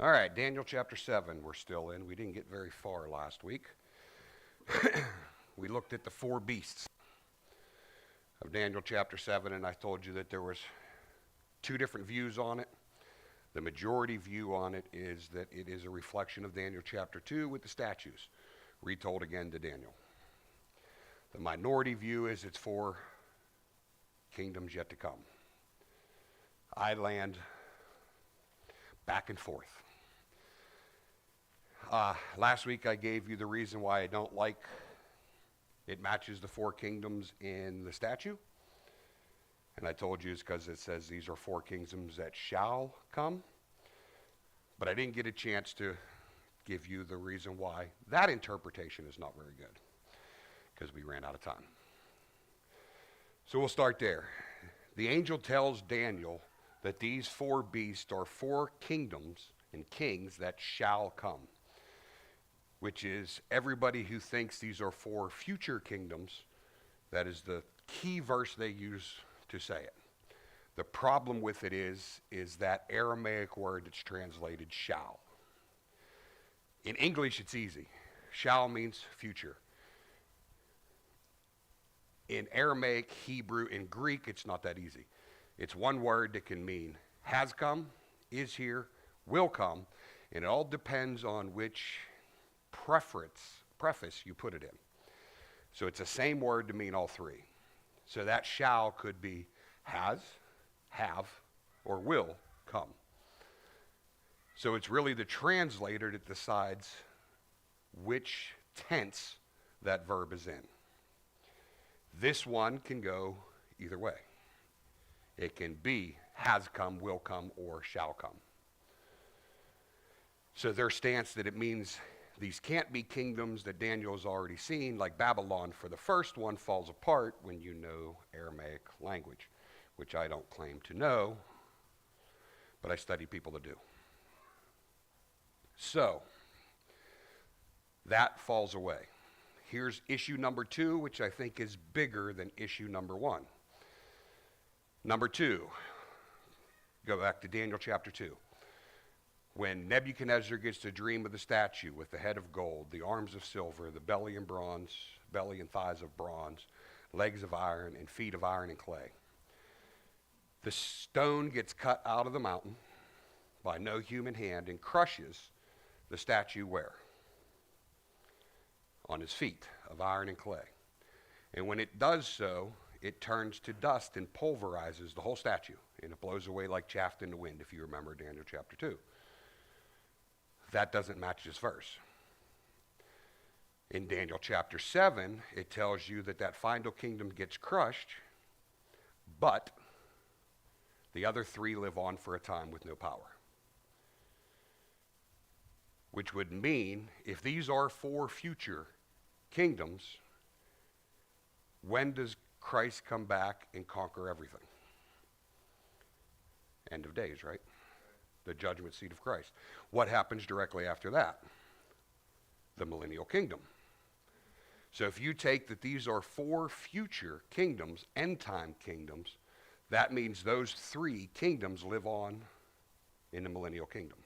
All right, Daniel chapter 7, we're still in. We didn't get very far last week. We looked at the four beasts of Daniel chapter 7, and I told you that there was two different views on it. The majority view on it is that it is a reflection of Daniel chapter 2 with the statues, retold again to Daniel. The minority view is it's for kingdoms yet to come. I land back and forth. Last week I gave you the reason why I don't like it matches the four kingdoms in the statue. And I told you it's because it says these are four kingdoms that shall come. But I didn't get a chance to give you the reason why that interpretation is not very good, because we ran out of time. So we'll start there. The angel tells Daniel that these four beasts are four kingdoms and kings that shall come, which is everybody who thinks these are four future kingdoms. That is the key verse they use to say it. The problem with it is that Aramaic word that's translated shall. In English, it's easy. Shall means future. In Aramaic, Hebrew, and Greek, it's not that easy. It's one word that can mean has come, is here, will come, and it all depends on which preface you put it in. So it's the same word to mean all three. So that shall could be has, have, or will come. So it's really the translator that decides which tense that verb is in. This one can go either way. It can be has come, will come, or shall come. So their stance that it means these can't be kingdoms that Daniel's already seen, like Babylon for the first one falls apart when you know Aramaic language, which I don't claim to know, but I study people that do. So that falls away. Here's issue number 2, which I think is bigger than issue number 1. Number 2, go back to Daniel chapter 2. When Nebuchadnezzar gets the dream of the statue with the head of gold, the arms of silver, the belly and thighs of bronze, legs of iron, and feet of iron and clay. The stone gets cut out of the mountain by no human hand and crushes the statue where? On his feet of iron and clay. And when it does so, it turns to dust and pulverizes the whole statue, and it blows away like chaff in the wind, if you remember Daniel chapter 2. That doesn't match this verse. In Daniel chapter 7, it tells you that final kingdom gets crushed, but the other three live on for a time with no power. Which would mean, if these are four future kingdoms, when does Christ come back and conquer everything? End of days, right? The judgment seat of Christ. What happens directly after that? The millennial kingdom. So if you take that these are four future kingdoms, end time kingdoms, that means those three kingdoms live on in the millennial kingdom,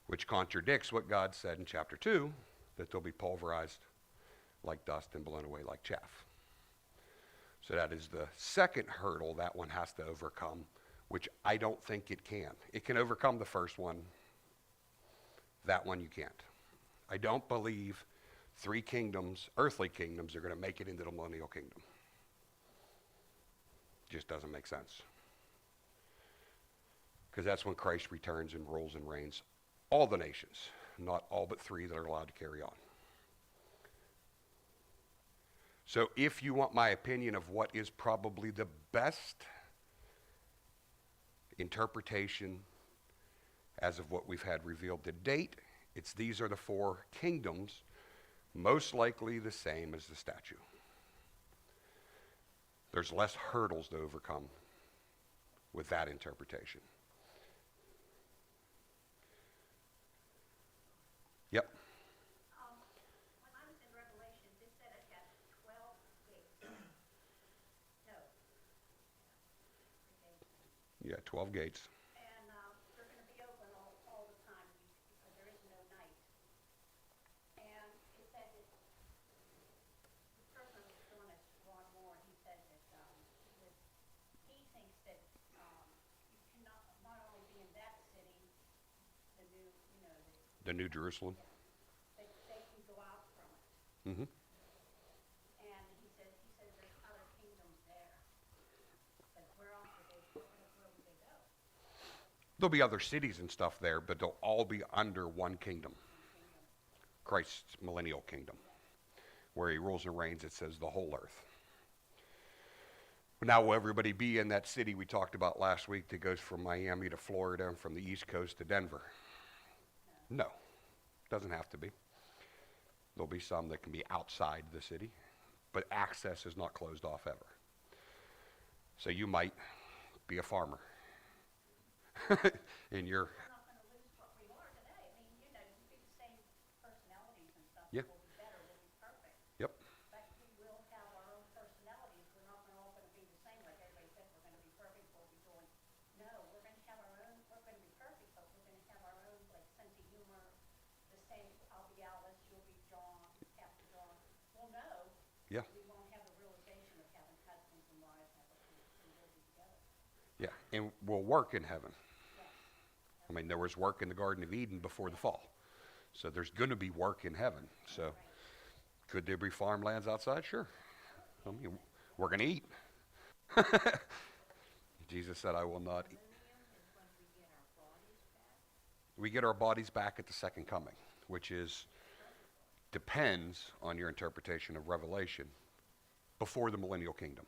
which contradicts what God said in chapter 2, that they'll be pulverized like dust and blown away like chaff. So that is the second hurdle that one has to overcome, which I don't think it can. It can overcome the first one. That one you can't. I don't believe three kingdoms, earthly kingdoms, are going to make it into the millennial kingdom. Just doesn't make sense. Because that's when Christ returns and rules and reigns all the nations, not all but three that are allowed to carry on. So if you want my opinion of what is probably the best interpretation as of what we've had revealed to date, it's these are the four kingdoms, most likely the same as the statue. There's less hurdles to overcome with that interpretation. Yep. When I was in Revelation, it said it had 12 gates. No. Okay. Yeah, 12 gates. And they're going to be open all the The New Jerusalem. They can go out from it. Hmm. And he said there's other kingdoms there. But where else would where would they go? There'll be other cities and stuff there, but they'll all be under one kingdom. Christ's millennial kingdom, where he rules and reigns, it says, the whole earth. Now, will everybody be in that city we talked about last week that goes from Miami to Florida and from the East Coast to Denver? No, doesn't have to be. There'll be some that can be outside the city, but access is not closed off ever. So you might be a farmer in your... We're not going to lose what we are today. I mean, you know, you be the same personalities and stuff. Yeah. We'll be better. We'll be perfect. Yep. But we will have our own personalities. We're not all going to be the same. Like everybody said, we're going to be perfect. We'll be doing. No, we're going to have our own. We're going to be perfect, but we're going to have our own like sense of humor. The same. I'll be Alice. You'll be John. Captain John. We'll know. Yeah. We won't have the realization of having husbands and wives and live together. Yeah, and we'll work in heaven. I mean, there was work in the Garden of Eden before the fall. So there's going to be work in heaven. So could there be farmlands outside? Sure. I mean, we're going to eat. Jesus said, I will not eat. We get our bodies back at the second coming, which depends on your interpretation of Revelation, before the millennial kingdom.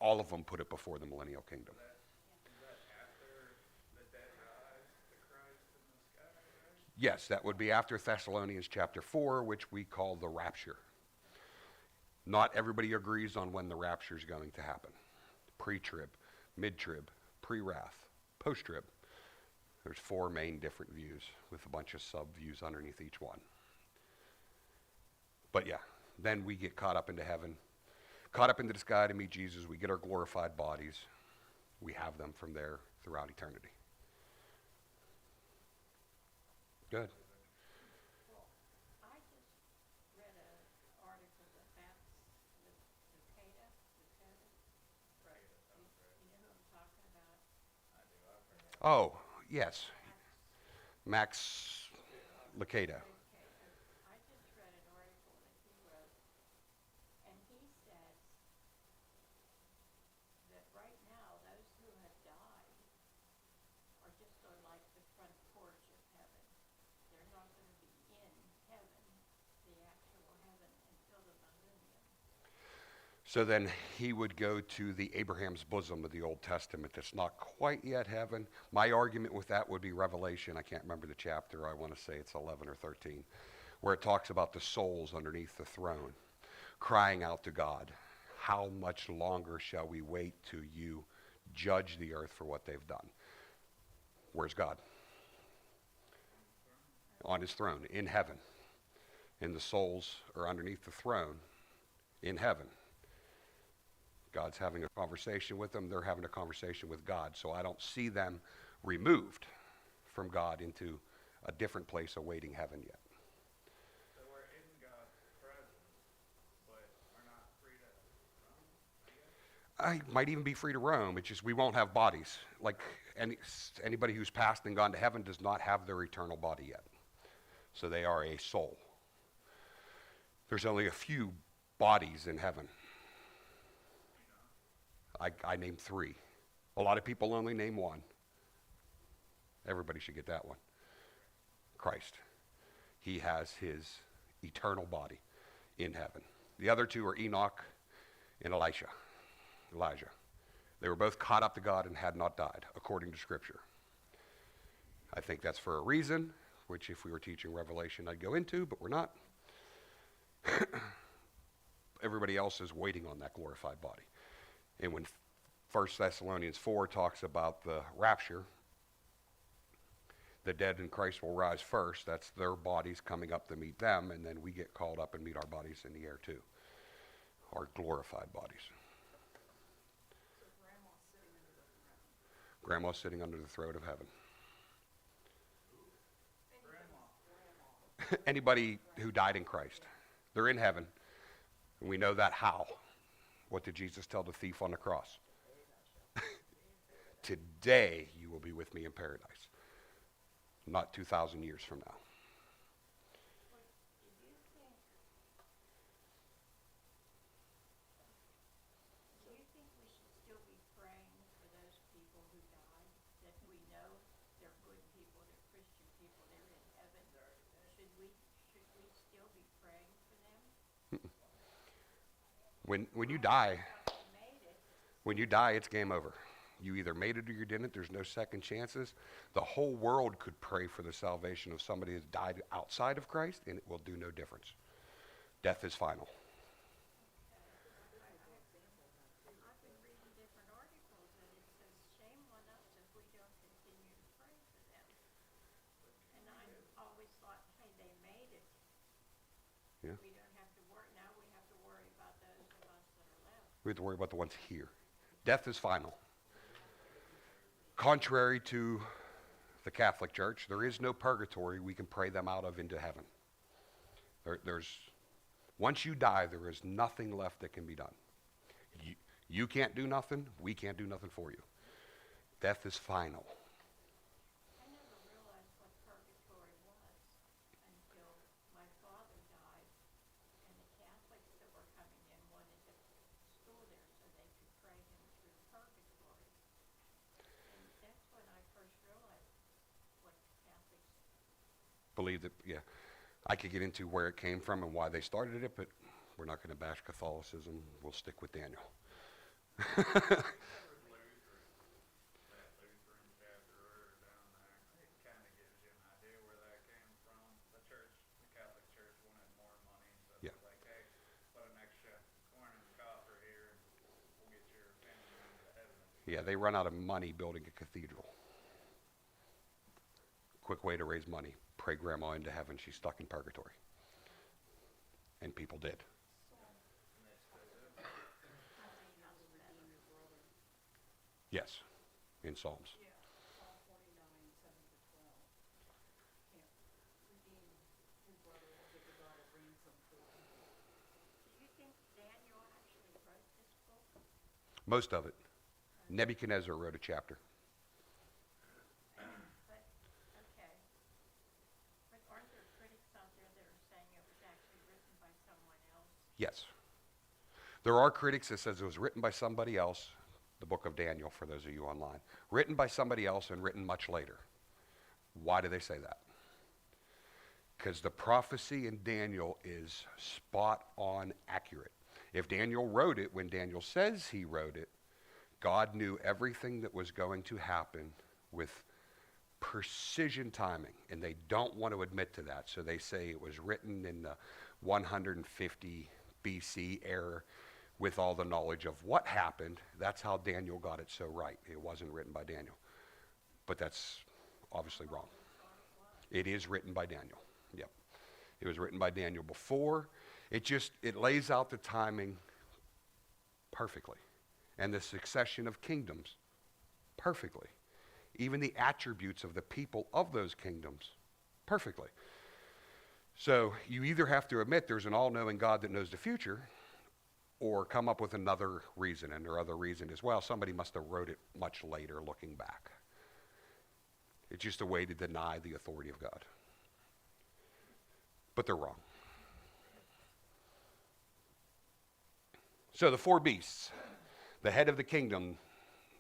All of them put it before the millennial kingdom. Yes, that would be after Thessalonians chapter 4, which we call the rapture. Not everybody agrees on when the rapture is going to happen. Pre-trib, mid-trib, pre-wrath, post-trib. There's 4 main different views with a bunch of sub-views underneath each one. But yeah, then we get caught up into heaven, caught up into the sky to meet Jesus. We get our glorified bodies. We have them from there throughout eternity. Good. Well, I just read an article that Max Lucado, right, you know who I'm talking about? Oh, yes. Max Lucado. Okay, I just read an article that he wrote, and he says that right now, those who have died are just sort of like the front porch of heaven. They're not going to be in heaven, the actual heaven, until the millennium. So then he would go to the Abraham's bosom of the Old Testament that's not quite yet heaven. My argument with that would be Revelation. I can't remember the chapter. I want to say it's 11 or 13, where it talks about the souls underneath the throne crying out to God, how much longer shall we wait till you judge the earth for what they've done? Where's God? On his throne, in heaven. And the souls are underneath the throne in heaven. God's having a conversation with them. They're having a conversation with God. So I don't see them removed from God into a different place awaiting heaven yet. So we're in God's presence, but we're not free to roam, I guess? I might even be free to roam. It's just we won't have bodies. Like anybody who's passed and gone to heaven does not have their eternal body yet. So they are a soul. There's only a few bodies in heaven. I named 3. A lot of people only name 1. Everybody should get that one. Christ. He has his eternal body in heaven. The other 2 are Enoch and Elijah. They were both caught up to God and had not died, according to Scripture. I think that's for a reason, which if we were teaching Revelation, I'd go into, but we're not. Everybody else is waiting on that glorified body. And when 1 Thessalonians 4 talks about the rapture, the dead in Christ will rise first. That's their bodies coming up to meet them, and then we get called up and meet our bodies in the air too, our glorified bodies. So grandma's sitting under the throne. Grandma's sitting under the throne of heaven. Anybody who died in Christ, they're in heaven, and we know that how. What did Jesus tell the thief on the cross? Today you will be with me in paradise. Not 2,000 years from now. know they're good people, they're Christian people, they're in heaven. Should we still be praying for them? When you die, They made it. when you die, it's game over. You either made it or you didn't. There's no second chances. The whole world could pray for the salvation of somebody who's died outside of Christ, and it will do no difference. Death is final. I've been reading different articles and it says, shame on us if we don't continue to pray for them. And I always thought, hey, they made it. Yeah. We don't have to worry, now we have to worry about those of us that are left. We have to worry about the ones here. Death is final. Contrary to the Catholic Church, there is no purgatory we can pray them out of into heaven. Once you die, there is nothing left that can be done. You can't do nothing. We can't do nothing for you. Death is final. I never realized what purgatory was until my father died and the Catholics that were coming in wanted to school there so they could pray him through purgatory. And that's when I first realized what Catholics Believe that, yeah. I could get into where it came from and why they started it, but we're not going to bash Catholicism. We'll stick with Daniel. Lutheran, that Lutheran chapter down there, it kind of gives you an idea where that came from. The church, the Catholic Church wanted more money, so Yeah. they're like, hey, put an extra coin in the coffer here, and we'll get your family into heaven. Yeah, they run out of money building a cathedral. Quick way to raise money. Pray grandma into heaven. She's stuck in purgatory. And people did. Yes, in Psalms. Psalm 49, 7-12. Can't redeem his brother or give the God a ransom for him. Do you think Daniel actually wrote this book? Most of it. Nebuchadnezzar wrote a chapter. But, okay. But aren't there critics out there that are saying it was actually written by someone else? Yes. There are critics that says it was written by somebody else, the book of Daniel, for those of you online. Written by somebody else and written much later. Why do they say that? Because the prophecy in Daniel is spot on accurate. If Daniel wrote it when Daniel says he wrote it, God knew everything that was going to happen with precision timing, and they don't want to admit to that. So they say it was written in the 150 BC era with all the knowledge of what happened. That's how Daniel got it so right. It wasn't written by Daniel. But that's obviously wrong. It is written by Daniel. Yep. It was written by Daniel before. It lays out the timing perfectly. And the succession of kingdoms perfectly. Even the attributes of the people of those kingdoms perfectly. So you either have to admit there's an all-knowing God that knows the future, or come up with another reason, and their other reason is, well, somebody must have wrote it much later looking back. It's just a way to deny the authority of God. But they're wrong. So the four beasts, the head of the kingdom,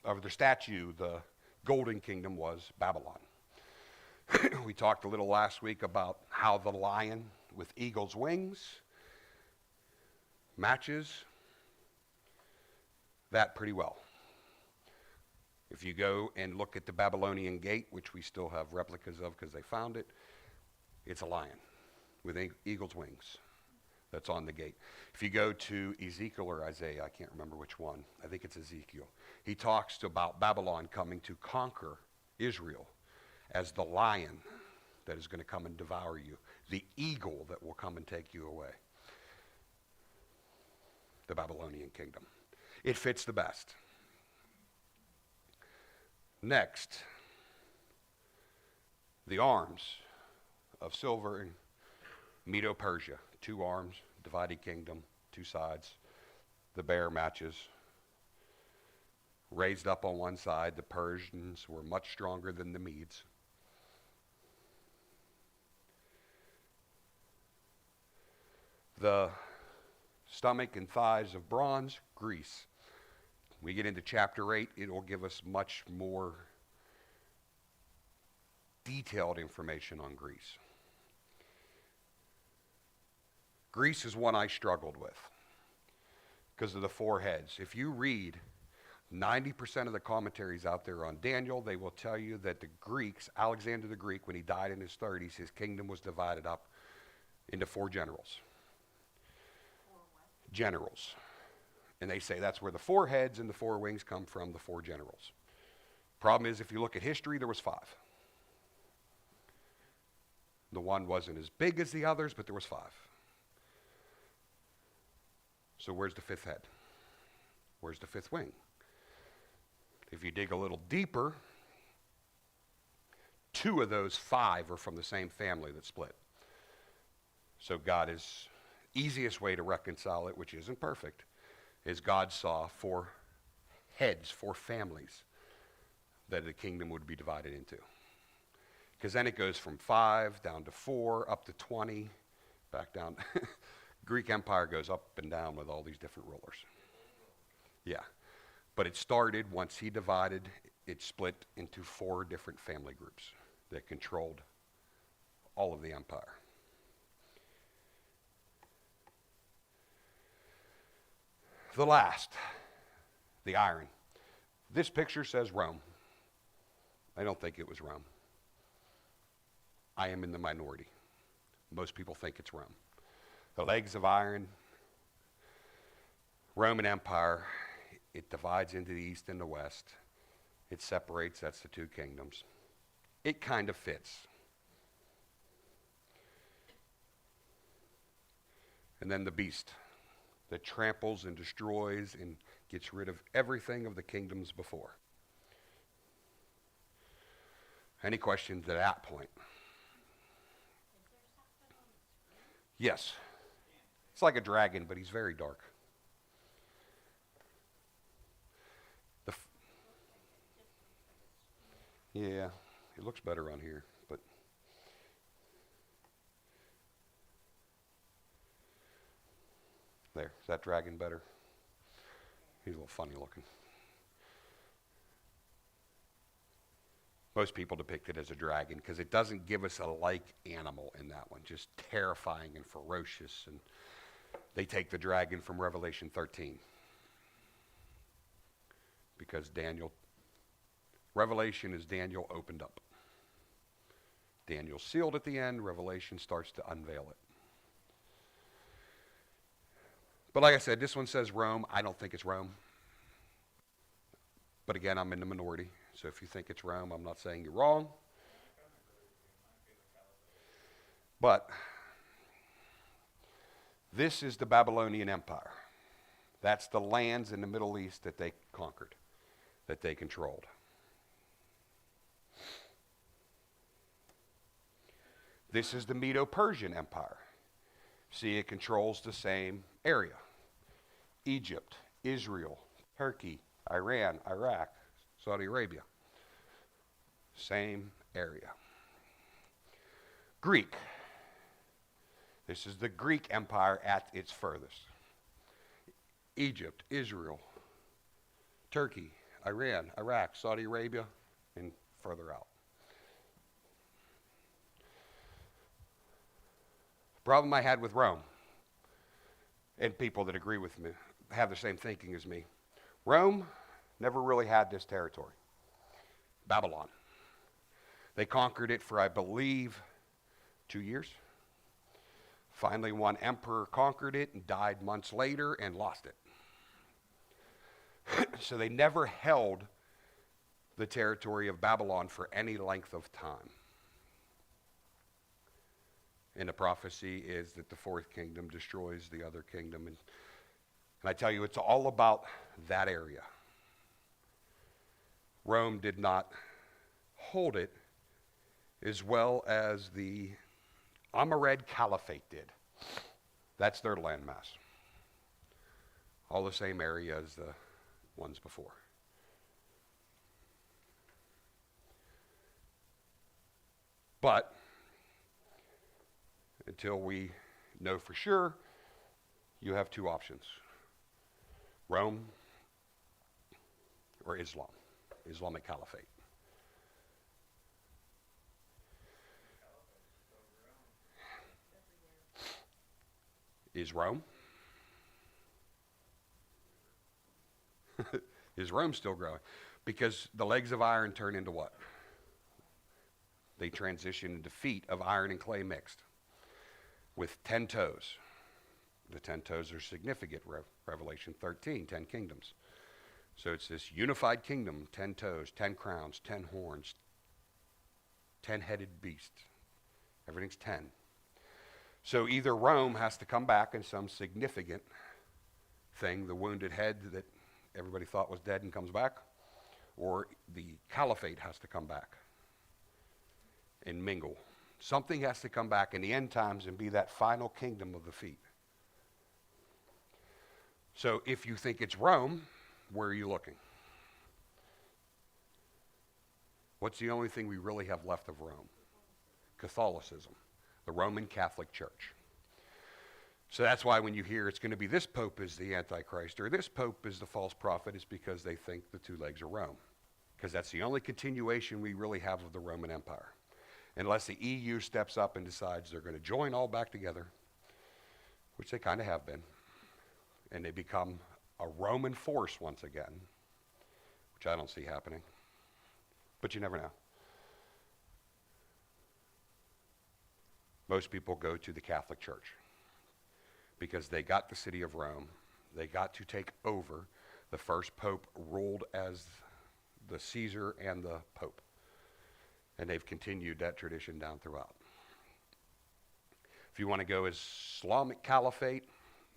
of the statue, the golden kingdom, was Babylon. We talked a little last week about how the lion with eagle's wings matches that pretty well. If you go and look at the Babylonian gate, which we still have replicas of because they found it, it's a lion with eagle's wings that's on the gate. If you go to Ezekiel or Isaiah, I can't remember which one, I think it's Ezekiel, he talks about Babylon coming to conquer Israel as the lion that is going to come and devour you, the eagle that will come and take you away. The Babylonian kingdom. It fits the best. Next, the arms of silver and Medo-Persia. 2 arms, divided kingdom, 2 sides. The bear matches. Raised up on one side, the Persians were much stronger than the Medes. The stomach and thighs of bronze, Greece. We get into chapter 8, it will give us much more detailed information on Greece. Greece is one I struggled with because of the four heads. If you read 90% of the commentaries out there on Daniel, they will tell you that the Greeks, Alexander the Greek, when he died in his 30s, his kingdom was divided up into four generals. Generals. And they say that's where the four heads and the four wings come from, the four generals. Problem is, if you look at history, there was five. The one wasn't as big as the others, but there was five. So where's the fifth head? Where's the fifth wing? If you dig a little deeper, two of those five are from the same family that split. So God is, easiest way to reconcile it, which isn't perfect, is God saw four heads, four families that the kingdom would be divided into. Because then it goes from 5 down to 4, up to 20, back down. Greek Empire goes up and down with all these different rulers. Yeah. But it started, once he divided, it split into 4 different family groups that controlled all of the empire. The last, the iron. This picture says Rome. I don't think it was Rome. I am in the minority. Most people think it's Rome. The legs of iron, Roman Empire, it divides into the east and the west. It separates, that's the two kingdoms. It kind of fits. And then the beast that tramples and destroys and gets rid of everything of the kingdoms before. Any questions at that point? Yes. It's like a dragon, but he's very dark. Yeah, it looks better on here, but there, is that dragon better? He's a little funny looking. Most people depict it as a dragon because it doesn't give us a like animal in that one, just terrifying and ferocious. And they take the dragon from Revelation 13 because Revelation is Daniel opened up. Daniel sealed at the end, Revelation starts to unveil it. But like I said, this one says Rome. I don't think it's Rome. But again, I'm in the minority. So if you think it's Rome, I'm not saying you're wrong. But this is the Babylonian Empire. That's the lands in the Middle East that they conquered, that they controlled. This is the Medo-Persian Empire. See, it controls the same area. Egypt, Israel, Turkey, Iran, Iraq, Saudi Arabia. Same area. Greek. This is the Greek Empire at its furthest. Egypt, Israel, Turkey, Iran, Iraq, Saudi Arabia, and further out. The problem I had with Rome, and people that agree with me, have the same thinking as me, Rome never really had this territory. Babylon. They conquered it for, I believe, 2 years. Finally, one emperor conquered it and died months later and lost it. So they never held the territory of Babylon for any length of time. And the prophecy is that the fourth kingdom destroys the other kingdom. And I tell you, it's all about that area. Rome did not hold it as well as the Umayyad Caliphate did. That's their landmass. All the same area as the ones before. But until we know for sure, you have two options. Rome or Islam, Islamic Caliphate. Is Rome? Is Rome still growing? Because the legs of iron turn into what? They transition into feet of iron and clay mixed with 10 toes. The 10 toes are significant. Revelation 13, 10 kingdoms. So it's this unified kingdom, 10 toes, 10 crowns, 10 horns, 10-headed beast. Everything's 10. So either Rome has to come back in some significant thing, the wounded head that everybody thought was dead and comes back, or the caliphate has to come back and mingle. Something has to come back in the end times and be that final kingdom of the feet. So if you think it's Rome, where are you looking? What's the only thing we really have left of Rome? Catholicism, the Roman Catholic Church. So that's why when you hear it's going to be this pope is the Antichrist or this pope is the false prophet, it's because they think the two legs are Rome. Because that's the only continuation we really have of the Roman Empire. Unless the EU steps up and decides they're going to join all back together, which they kind of have been, and they become a Roman force once again, which I don't see happening. But you never know. Most people go to the Catholic Church because they got the city of Rome. They got to take over. The first pope ruled as the Caesar and the pope. And they've continued that tradition down throughout. If you want to go Islamic Caliphate,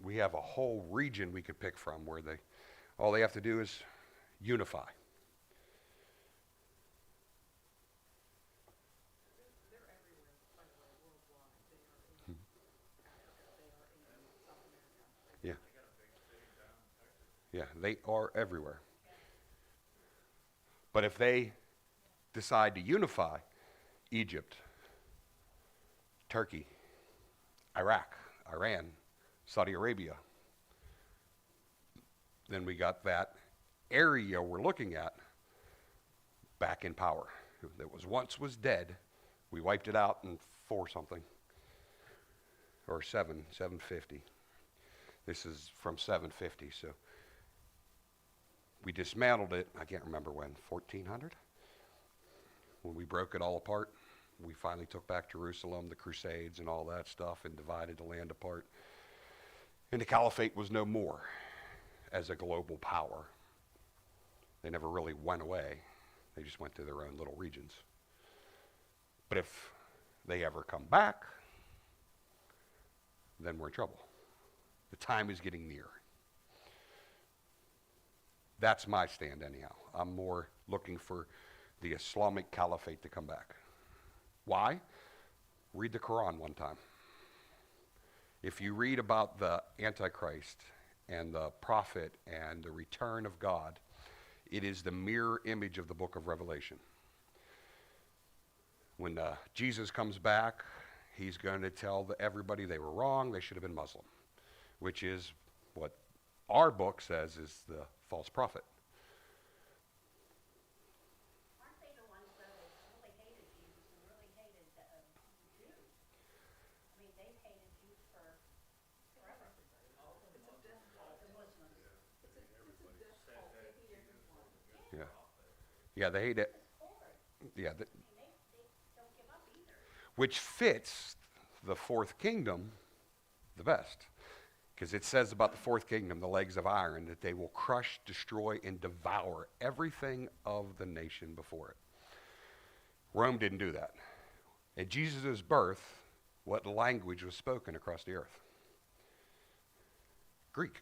we have a whole region we could pick from where all they have to do is unify. They're everywhere, by the way, worldwide. They are in Africa, they are in South America. Yeah. They got a big city down in Texas. Yeah, they are everywhere. But if they decide to unify Egypt, Turkey, Iraq, Iran, Saudi Arabia, then we got that area we're looking at back in power. That once was dead. We wiped it out in 4 something, or 750. This is from 750, so we dismantled it, I can't remember when, 1400? When we broke it all apart, we finally took back Jerusalem, the Crusades and all that stuff, and divided the land apart. And the caliphate was no more as a global power. They never really went away. They just went to their own little regions. But if they ever come back, then we're in trouble. The time is getting near. That's my stand anyhow. I'm more looking for the Islamic Caliphate to come back. Why? Read the Quran one time. If you read about the Antichrist and the prophet and the return of God, it is the mirror image of the book of Revelation. When Jesus comes back, he's going to tell everybody they were wrong, they should have been Muslim, which is what our book says is the false prophet. Aren't they the ones, though, that really hated Jesus and really hated Jews? I mean, they've hated Jews forever. It's a death cult. The Muslims. It's a death cult. They hate everyone. Yeah. Yeah, they hate it. Forward. Yeah, I mean, they don't give up either. which fits the fourth kingdom the best. Because it says about the fourth kingdom, the legs of iron, that they will crush, destroy, and devour everything of the nation before it. Rome didn't do that. At Jesus' birth, what language was spoken across the earth? Greek.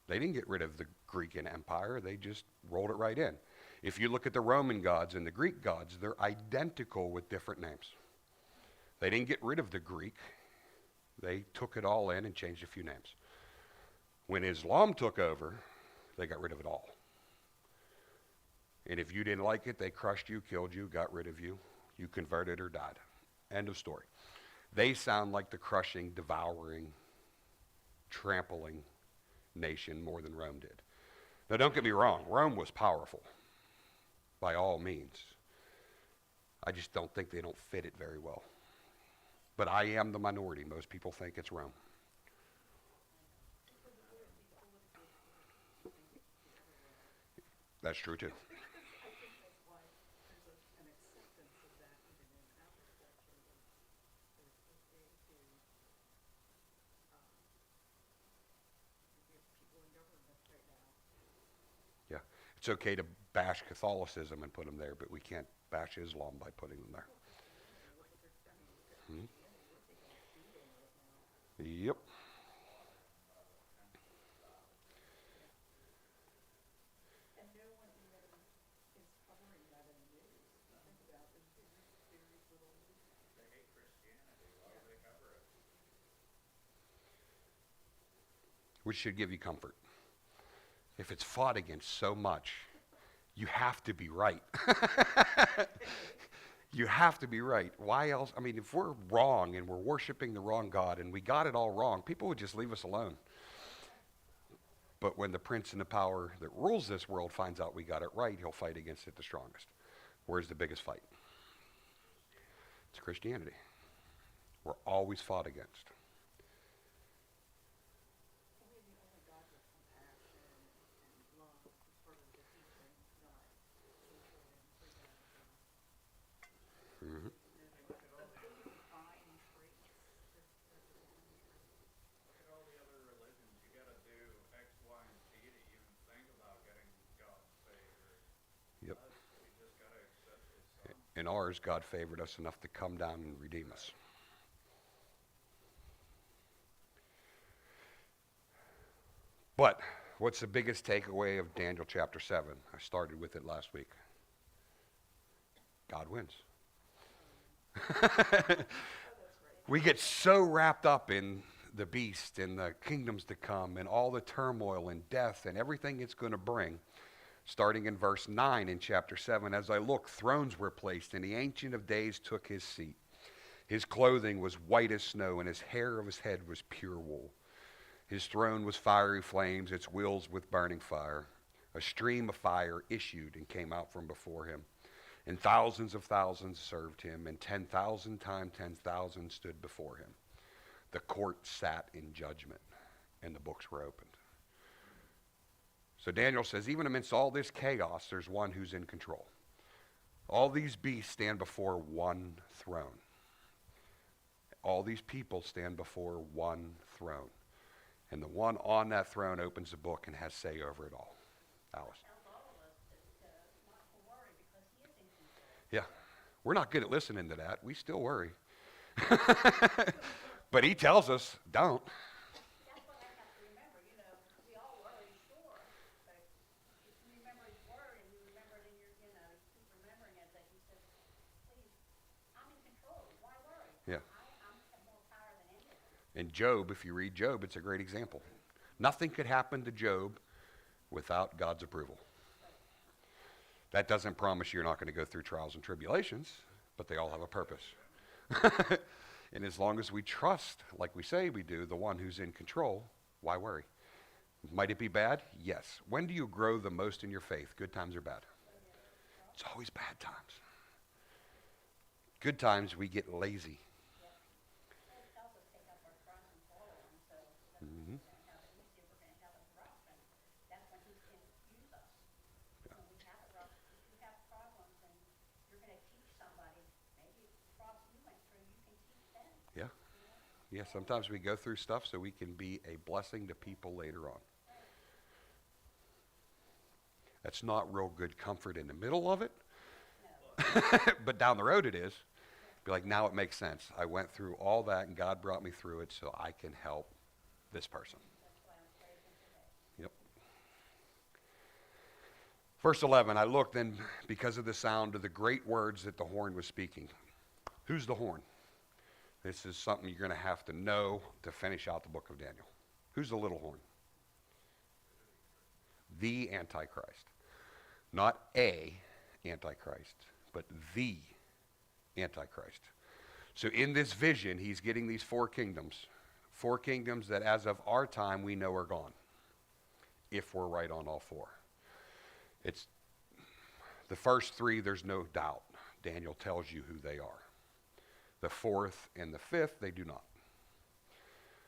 They didn't get rid of the Greek Empire. They just rolled it right in. If you look at the Roman gods and the Greek gods, they're identical with different names. They didn't get rid of the Greek. They took it all in and changed a few names. When Islam took over, they got rid of it all. And if you didn't like it, they crushed you, killed you, got rid of you. You converted or died. End of story. They sound like the crushing, devouring, trampling nation more than Rome did. Now, don't get me wrong. Rome was powerful by all means. I just don't think they don't fit it very well. But I am the minority. Most people think it's Rome. That's true too. I think that's why there's an acceptance of that even in our culture. There's a big, we have people in government right now. Yeah. It's okay to bash Catholicism and put them there, but we can't bash Islam by putting them there. Hmm? Yep. And no one even is covering that in the news. Think about it, there's very little news. They hate Christianity, why would they cover it? Which should give you comfort. If it's fought against so much, you have to be right. You have to be right. Why else? I mean, if we're wrong and we're worshiping the wrong God and we got it all wrong, people would just leave us alone. But when the prince and the power that rules this world finds out we got it right, he'll fight against it the strongest. Where's the biggest fight? It's Christianity. We're always fought against. Only the only God with compassion and love is part of the teaching, not hatred and freedom. Mm-hmm. Look at all the Divine traits. Look at all the other religions. You gotta do X, Y, and Z to even think about getting God's favor. Yep. Us, we just gotta accept His Son. In ours, God favored us enough to come down and redeem us. But what's the biggest takeaway of Daniel chapter 7? I started with it last week. God wins. We get so wrapped up in the beast and the kingdoms to come and all the turmoil and death and everything it's going to bring. Starting in verse 9 in chapter 7, as I looked, thrones were placed, and the Ancient of Days took his seat. His clothing was white as snow, and his hair of his head was pure wool. His throne was fiery flames, its wheels with burning fire. A stream of fire issued and came out from before him. And thousands of thousands served him, and 10,000 times 10,000 stood before him. The court sat in judgment, and the books were opened. So Daniel says, even amidst all this chaos, there's one who's in control. All these beasts stand before one throne. All these people stand before one throne. And the one on that throne opens the book and has say over it all. Alice. Tells all of us that, not to worry because he is in control. Yeah. We're not good at listening to that. We still worry. But he tells us, don't. That's what I have to remember, we all worry, sure, but if you remember his word and you remember it in your, keep remembering it, that he says, please, I'm in control, why worry? Yeah. I'm more power than any of them. In Job, if you read Job, it's a great example. Nothing could happen to Job without God's approval. That doesn't promise you're not going to go through trials and tribulations, but they all have a purpose. And as long as we trust, like we say we do, the one who's in control, why worry? Might it be bad? Yes. When do you grow the most in your faith? Good times or bad? It's always bad times. Good times we get lazy. It tells us take up our cross and follow him, so that Mhm. we're going to have it easy, we're going to have it rough, and that's when he can use us. When we have it rough, if you have problems and you're going to teach somebody, maybe the problem you went through, you can teach them. Yeah. Yeah, sometimes we go through stuff so we can be a blessing to people later on. That's not real good comfort in the middle of it, but down the road it is. Be like, now it makes sense. I went through all that and God brought me through it so I can help this person. That's why I'm praising today. Yep. Verse 11, I looked then because of the sound of the great words that the horn was speaking. Who's the horn? This is something you're going to have to know to finish out the book of Daniel. Who's the little horn? The Antichrist. Not a Antichrist, but the Antichrist. So in this vision, he's getting these four kingdoms that as of our time we know are gone, if we're right on all four. It's the first three, there's no doubt. Daniel tells you who they are. The fourth and the fifth, they do not.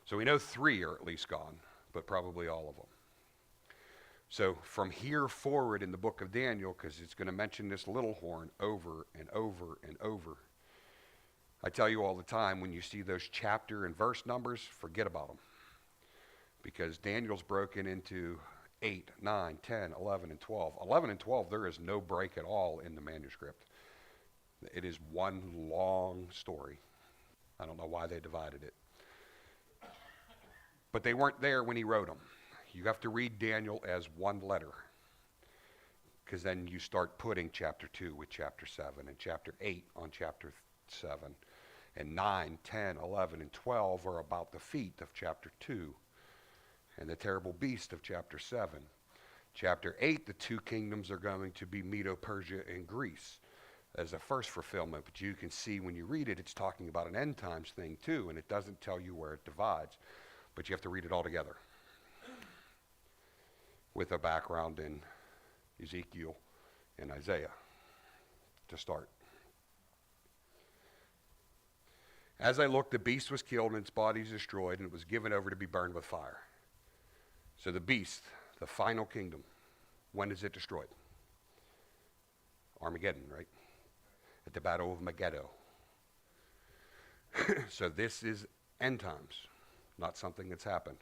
So we know 3 are at least gone, but probably all of them. So from here forward in the book of Daniel, because it's going to mention this little horn over and over and over, I tell you all the time, when you see those chapter and verse numbers, forget about them. Because Daniel's broken into 8, 9, 10, 11, and 12. 11 and 12, there is no break at all in the manuscript. It is one long story. I don't know why they divided it. But they weren't there when he wrote them. You have to read Daniel as one letter, because then you start putting chapter 2 with chapter 7, and chapter 8 on chapter 7, and 9, 10, 11, and 12 are about the feet of chapter 2, and the terrible beast of chapter 7. Chapter 8, the 2 kingdoms are going to be Medo-Persia and Greece as a first fulfillment, but you can see when you read it, it's talking about an end times thing too, and it doesn't tell you where it divides, but you have to read it all together with a background in Ezekiel and Isaiah to start. As I looked, the beast was killed and its body was destroyed, and it was given over to be burned with fire. So the beast, the final kingdom, when is it destroyed? Armageddon, right? At the Battle of Megiddo. So this is end times, not something that's happened.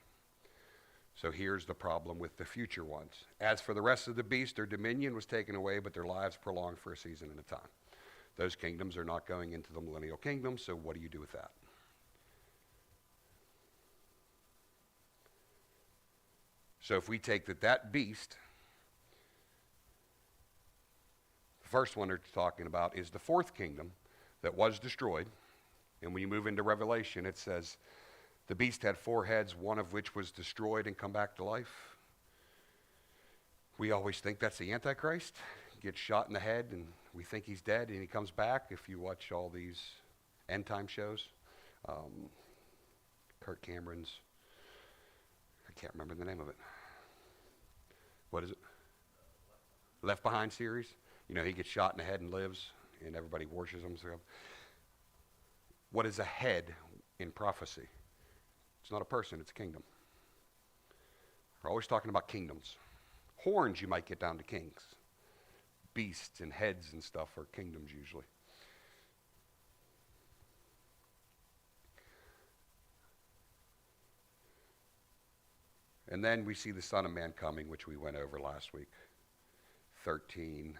So here's the problem with the future ones. As for the rest of the beast, their dominion was taken away, but their lives prolonged for a season and a time. Those kingdoms are not going into the millennial kingdom, so what do you do with that? So if we take that beast, the first one they're talking about is the fourth kingdom that was destroyed. And when you move into Revelation, it says, the beast had 4 heads, one of which was destroyed and come back to life. We always think that's the Antichrist. Gets shot in the head and we think he's dead and he comes back. If you watch all these end time shows, Kirk Cameron's, I can't remember the name of it. What is it? Left Behind series. You know, he gets shot in the head and lives and everybody worships him. What is a head in prophecy? It's not a person, it's a kingdom. We're always talking about kingdoms. Horns, you might get down to kings. Beasts and heads and stuff are kingdoms usually. And then we see the Son of Man coming, which we went over last week. 13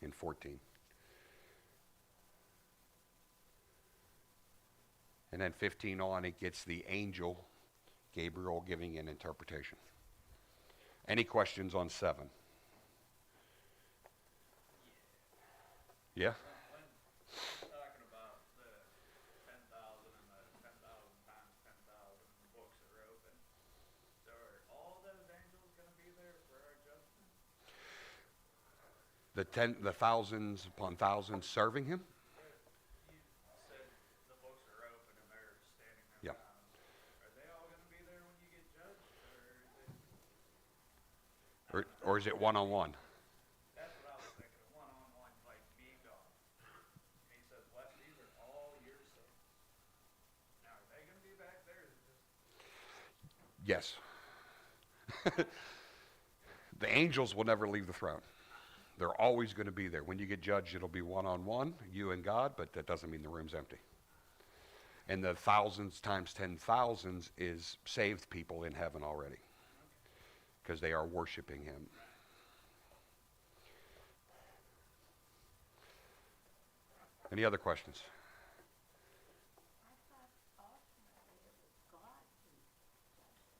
and 14. And then 15 on, it gets the angel, Gabriel, giving an interpretation. Any questions on 7? Yeah? When talking about the 10,000 and the 10,000 times 10,000 books that are open, so are all those angels going to be there for our judgment? The thousands upon thousands serving him? You said the books are open and they're standing there. Yeah. Are they all going to be there when you get judged, or is it? Or is it one-on-one? That's what I was thinking, one-on-one, like me and God. And he says, Wes, these are all your sins. Now, are they going to be back there? Or is it just... Yes. The angels will never leave the throne. They're always going to be there. When you get judged, it'll be one-on-one, you and God, but that doesn't mean the room's empty. And the thousands times 10,000s is saved people in heaven already, because they are worshiping him. Any other questions? I thought ultimately it was God who judged us.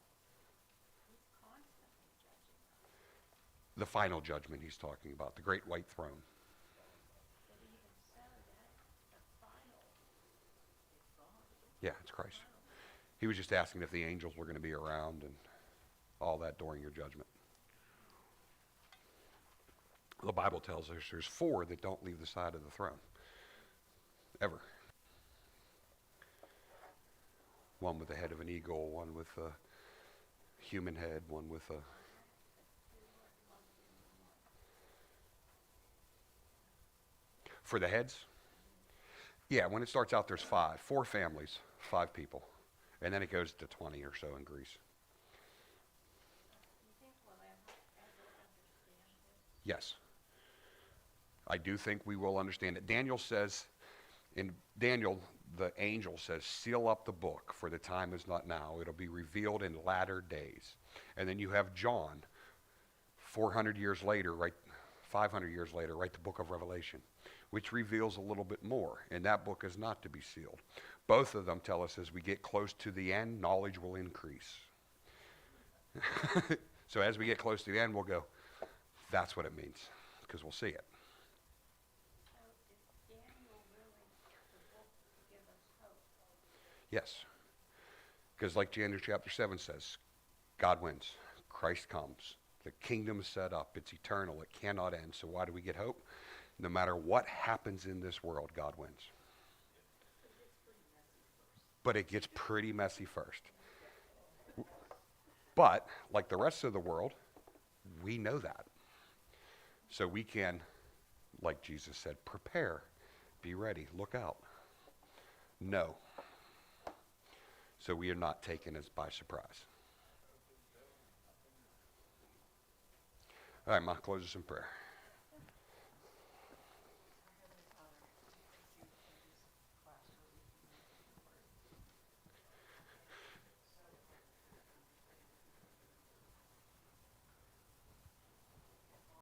He's constantly judging us. The final judgment he's talking about, the great white throne. But even so, that the final is God. Yeah, it's Christ. He was just asking if the angels were going to be around and all that during your judgment. The Bible tells us there's 4 that don't leave the side of the throne. Ever. One with the head of an eagle, one with a human head, one with a... For the heads? Yeah, when it starts out, there's 5. 4 families, 5 people. And then it goes to 20 or so in Greece. Do you think we'll ever understand this? Yes. I do think we will understand it. Daniel says, in Daniel, the angel says, seal up the book, for the time is not now. It'll be revealed in latter days. And then you have John, 400 years later, 500 years later, write the book of Revelation, which reveals a little bit more. And that book is not to be sealed. Both of them tell us as we get close to the end, knowledge will increase. So as we get close to the end, we'll go, that's what it means, because we'll see it. So is Daniel really the book to give us hope? Yes. Because like Daniel chapter 7 says, God wins. Christ comes. The kingdom is set up. It's eternal. It cannot end. So why do we get hope? No matter what happens in this world, God wins. But it gets pretty messy first. But, like the rest of the world, we know that. So we can, like Jesus said, prepare, be ready, look out. No. So we are not taken as by surprise. All right, Ma, close us in prayer.